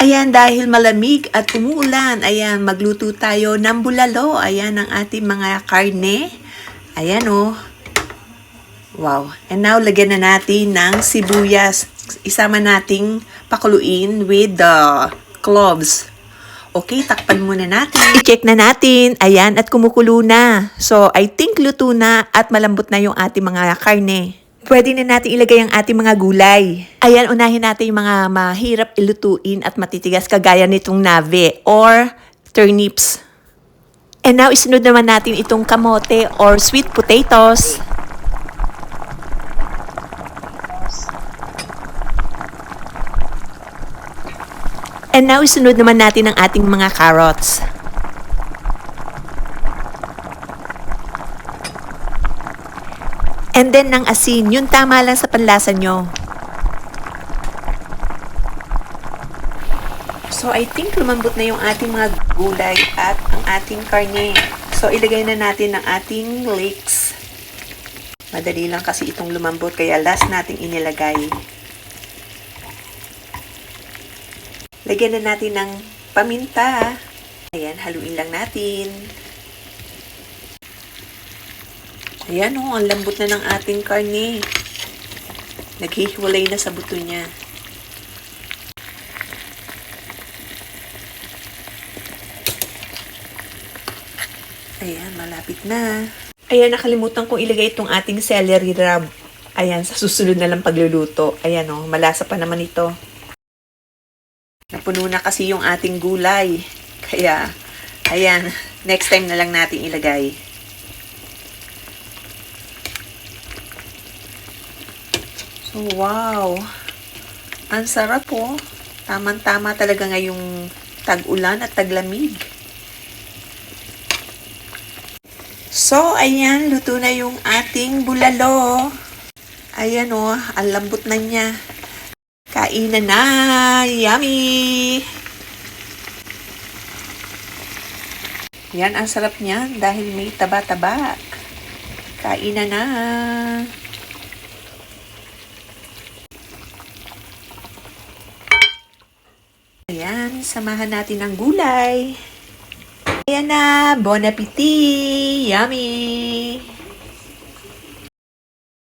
Ayan, dahil malamig at umuulan, ayan, magluto tayo ng bulalo. Ayan ang ating mga karne. Ayan oh. Wow. And now, lagyan na natin ng sibuyas. Isama nating pakuluin with the cloves. Okay, takpan muna natin. I-check na natin. Ayan, at kumukulo na. So, I think luto na at malambot na yung ating mga karne. Pwede na natin ilagay ang ating mga gulay. Ayan, unahin natin yung mga mahirap ilutuin at matitigas kagaya nitong nave or turnips. And now, isunod naman natin itong kamote or sweet potatoes. And now, isunod naman natin ang ating mga carrots. And then, ng asin. Yun tama lang sa panlasa nyo. So, I think lumambot na yung ating mga gulay at ang ating karne. So, ilagay na natin ang ating leeks. Madali lang kasi itong lumambot, kaya last nating inilagay. Lagyan na natin ng paminta. Ayan, haluin lang natin. Ayan o, ang lambot na ng ating karne. Naghihiwalay na sa buto niya. Ayan, malapit na. Ayan, nakalimutan kong ilagay itong ating celery rub. Ayan, sa susunod na lang pagluluto. Ayan o, malasa pa naman ito. Napuno na kasi yung ating gulay. Kaya, ayan, next time na lang natin ilagay. So, wow. Ang sarap po. Tamang-tama talaga ngayong tag-ulan at taglamig. So, ayan, luto na yung ating bulalo. Ayan o, ang lambot na niya. Kainan na! Yummy! Yan, ang sarap niyan dahil may taba-taba. Kainan na! Ayan, samahan natin ng gulay. Ayan na! Bon appetit! Yummy!